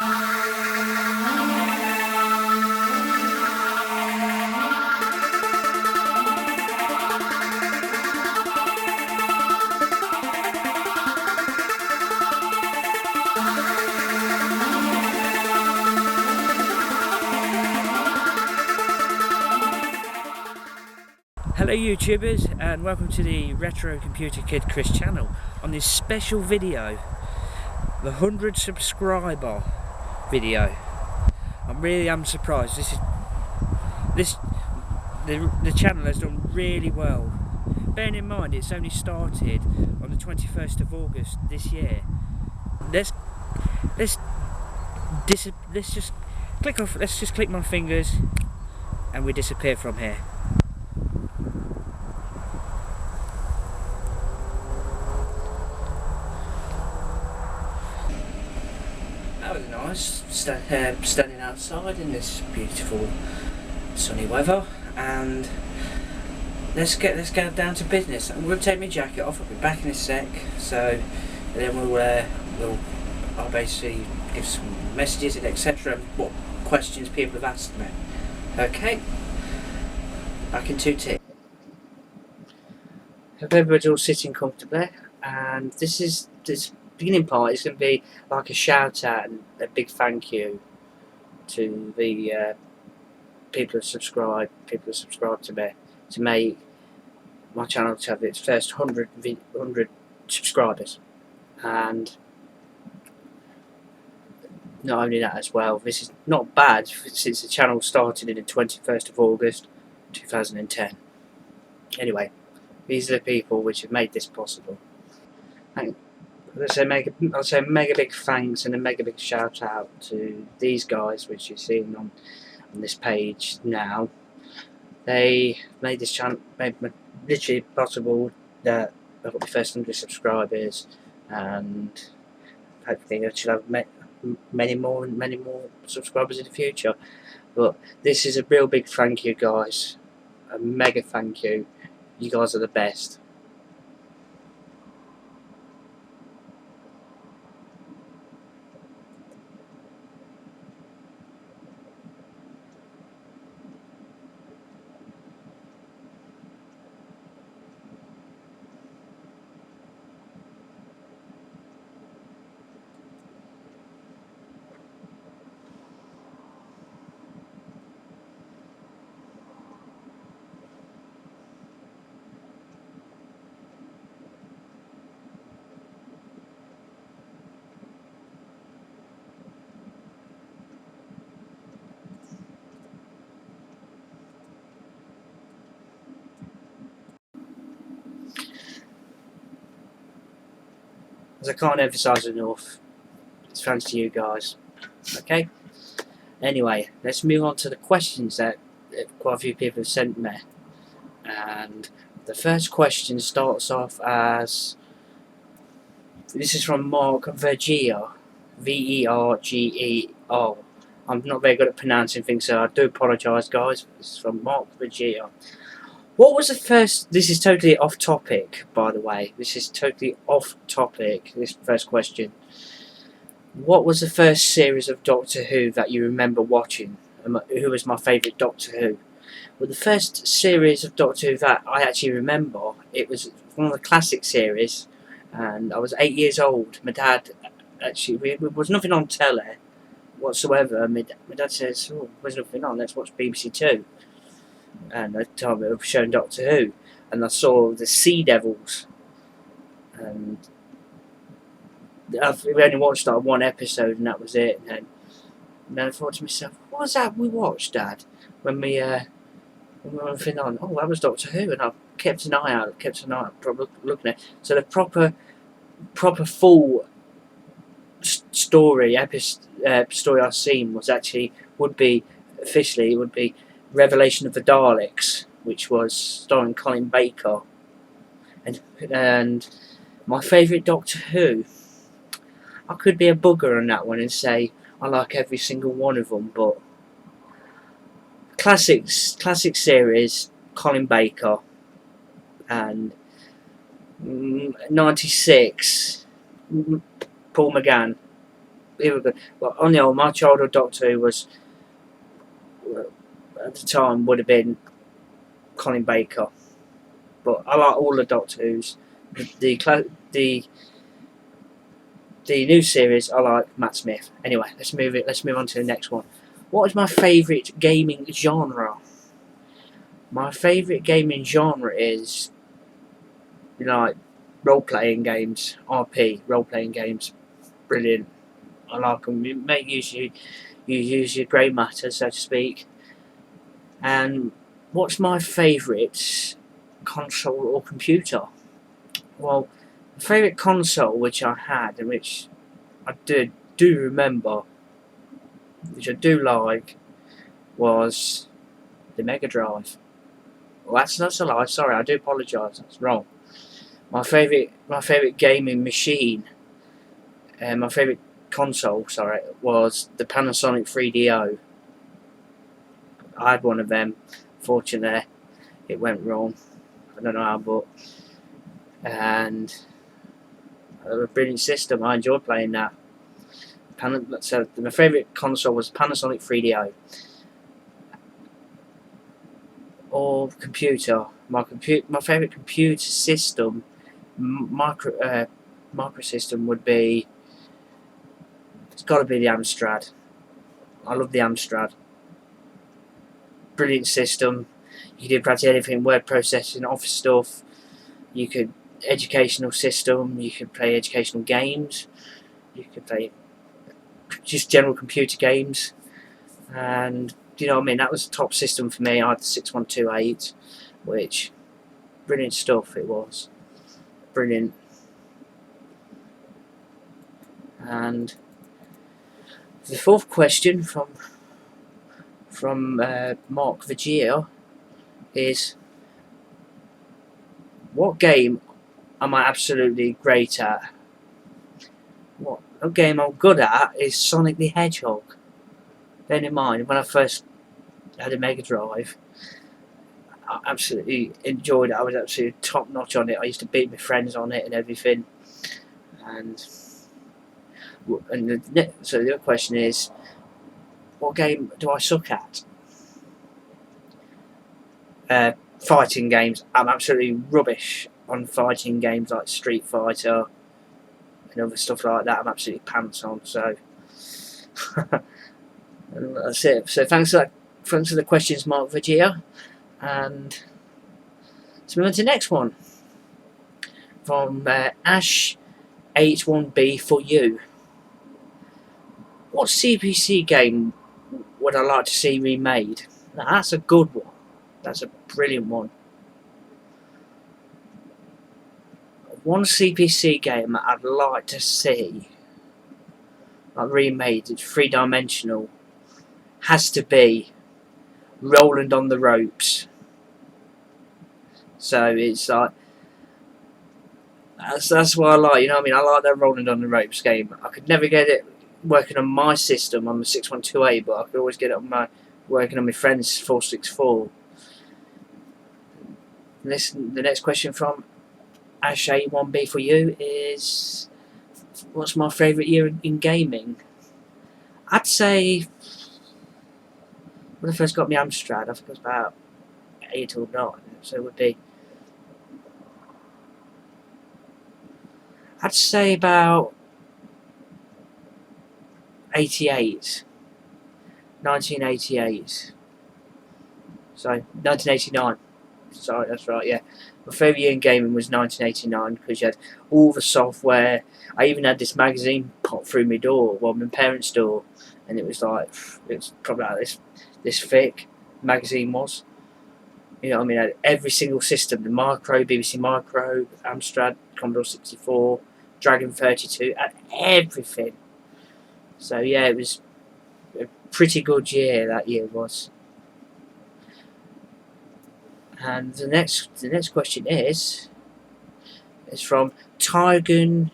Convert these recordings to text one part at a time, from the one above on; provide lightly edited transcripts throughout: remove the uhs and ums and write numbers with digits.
Hello YouTubers, and welcome to the Retro Computer Kid Chris channel. On this special video, the 100 subscriber video. I really am surprised. The channel has done really well. Bearing in mind it's only started on the 21st of August this year. Let's just click my fingers and we disappear from here. That was nice, standing outside in this beautiful sunny weather, and let's get down to business. I'm going to take my jacket off. I'll be back in a sec. So then I'll basically give some messages and etc. What questions people have asked me. Okay, back in 2 ticks. Hope everybody's all sitting comfortably, and this beginning part is going to be like a shout out and a big thank you to the people who subscribe to me, to make my channel to have its first 100 subscribers. And not only that as well, this is not bad since the channel started in the 21st of August 2010. Anyway, these are the people which have made this possible. And I'll say mega big thanks and a mega big shout out to these guys which you're seeing on this page now. They made this channel literally possible that I've got my first 100 subscribers, and hopefully I should have many more subscribers in the future. But this is a real big thank you, guys. A mega thank you. You guys are the best. As I can't emphasise enough, it's thanks to you guys. Okay? Anyway, let's move on to the questions that quite a few people have sent me. And the first question starts off as, this is from Mark Vergeo, Vergeo. I'm not very good at pronouncing things, so I do apologise, guys. This is from Mark Vergeo. What was the first... This is totally off topic, by the way. This is totally off topic, this first question. What was the first series of Doctor Who that you remember watching? Who was my favourite Doctor Who? Well, the first series of Doctor Who that I actually remember, it was one of the classic series, and I was 8 years old. My dad, actually, there was nothing on telly whatsoever. My dad says, "Oh, there's nothing on, let's watch BBC Two." And at the time it was showing Doctor Who, and I saw the Sea Devils, and we only watched like one episode and that was it. And then I thought to myself, what was that we watched, Dad, when we were thinking on? Oh, that was Doctor Who. And I kept an eye out, looking at it. So the proper full story I've seen would be Revelation of the Daleks, which was starring Colin Baker. And my favourite Doctor Who, I could be a bugger on that one and say I like every single one of them, but classic series, Colin Baker, and 96, Paul McGann. They were good. Well, on the old, my childhood Doctor Who was, at the time, would have been Colin Baker. But I like all the Doctor Who's. The new series, I like Matt Smith. Anyway, let's move on to the next one. What is my favourite gaming genre? My favourite gaming genre is, like, role-playing games, RP, role-playing games. Brilliant. I like them. You use your grey matter, so to speak. And what's my favourite console or computer? Well, the favourite console which I had, and which I do remember, which I do like, was the Mega Drive. Well, that's a lie. Sorry, I do apologise. That's wrong. My favourite gaming machine, and my favourite console, sorry, was the Panasonic 3DO. I had one of them. Fortunately, it went wrong. I don't know how, but and a brilliant system. I enjoyed playing that. So my favourite console was Panasonic 3DO. Or computer. My favourite computer system, microsystem, would be. It's got to be the Amstrad. I love the Amstrad. Brilliant system. You could do practically anything: word processing, office stuff. You could educational system. You could play educational games. You could play just general computer games, and you know what I mean. That was the top system for me. I had the 6128, which brilliant stuff. It was brilliant. And the fourth question from Mark Vigia is, what game am I absolutely great at? What game I'm good at is Sonic the Hedgehog. Bear in mind, when I first had a Mega Drive, I absolutely enjoyed it. I was absolutely top notch on it. I used to beat my friends on it and everything. So the other question is, what game do I suck at? Fighting games. I'm absolutely rubbish on fighting games like Street Fighter and other stuff like that. I'm absolutely pants on. So and that's it. So thanks for the questions, Mark Vigia, and let's move on to the next one from Ash81B for you. What CPC game would I like to see remade? Now, that's a good one. That's a brilliant one. One CPC game that I'd like to see remade, it's three-dimensional, has to be Roland on the Ropes. So it's like, that's what I like, you know what I mean? I like that Roland on the Ropes game. I could never get it working on my system on the 6128, but I could always get it on working on my friend's 464. The next question from Ash81B for you is, what's my favourite year in gaming? I'd say, when I first got my Amstrad, I think it was about 8 or 9, so it would be, I'd say about 1988. Sorry, 1989. Sorry, that's right, yeah. My favourite year in gaming was 1989 because you had all the software. I even had this magazine pop through my door, well, my parents' door, and it was like, it's probably like this thick magazine was. You know what I mean? I had every single system, the Micro, BBC Micro, Amstrad, Commodore 64, Dragon 32, and everything. So yeah, it was a pretty good year, that year was. And the next question is from Tygun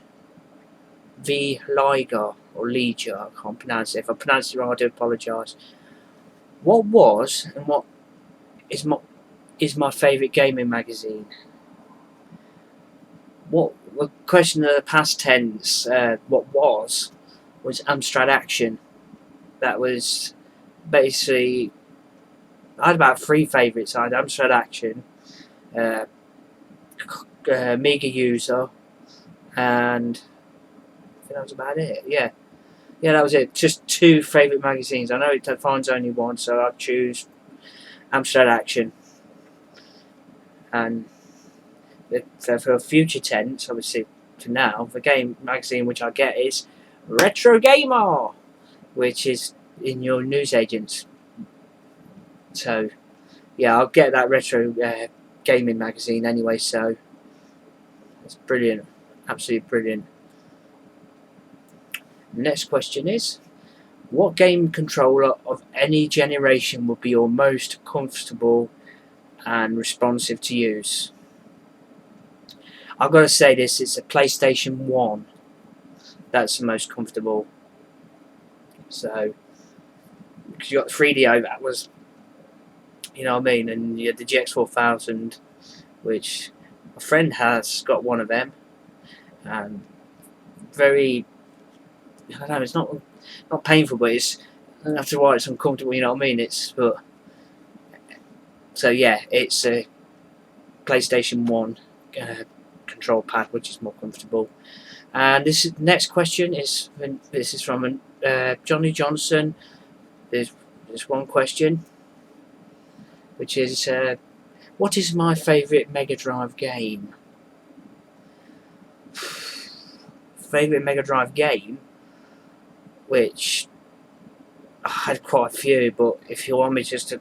V Liga or Liga. I can't pronounce it. If I pronounce it wrong, I do apologise. What was and what is my favourite gaming magazine? What the question of the past tense? What was was Amstrad Action. That was basically, I had about 3 favourites. I had Amstrad Action, Mega User, and I think that was about it. Yeah, that was it. Just 2 favourite magazines. I know it finds only one, so I'd choose Amstrad Action. And for future tense, obviously, for now, the game magazine which I get is Retro Gamer, which is in your newsagents. So, yeah, I'll get that retro gaming magazine anyway. So, it's brilliant, absolutely brilliant. Next question is, what game controller of any generation would be your most comfortable and responsive to use? I've got to say this, it's a PlayStation 1. That's the most comfortable. So, because you got the 3DO, that was, you know what I mean, and you had the GX4000, which a friend has got one of them, and very, I don't know, it's not painful, but it's, after a while it's uncomfortable, you know what I mean, so yeah, it's a PlayStation 1 control pad, which is more comfortable. And this next question is from Johnny Johnson. There's one question, which is, what is my favourite Mega Drive game? Favourite Mega Drive game, which I had quite a few, but if you want me just to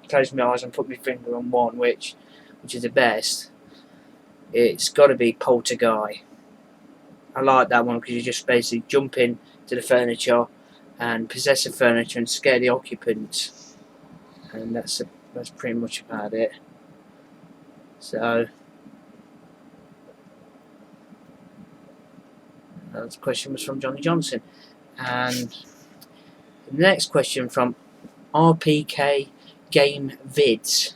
close my eyes and put my finger on one, which is the best, it's got to be Poltergeist. I like that one because you just basically jump in to the furniture and possess the furniture and scare the occupants, and that's pretty much about it. So that question was from Johnny Johnson, and the next question from RPK Game Vids.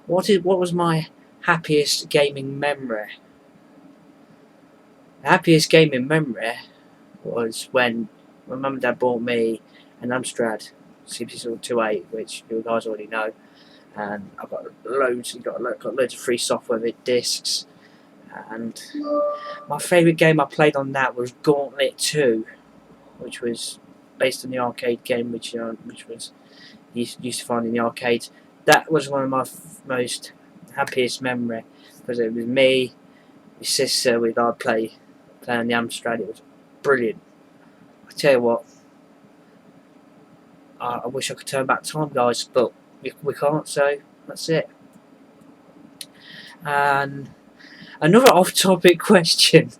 What was my happiest gaming memory? The happiest gaming memory was when my mum and dad bought me an Amstrad CPC-28, which you guys already know, and I've got loads of free software with discs. And my favourite game I played on that was Gauntlet 2, which was based on the arcade game, which was used to find in the arcades. That was one of my most happiest memory, because it was me, my sister, we'd play on the Amstrad. It was brilliant. I tell you what, I wish I could turn back time, guys, but we can't, so that's it. And another off-topic question.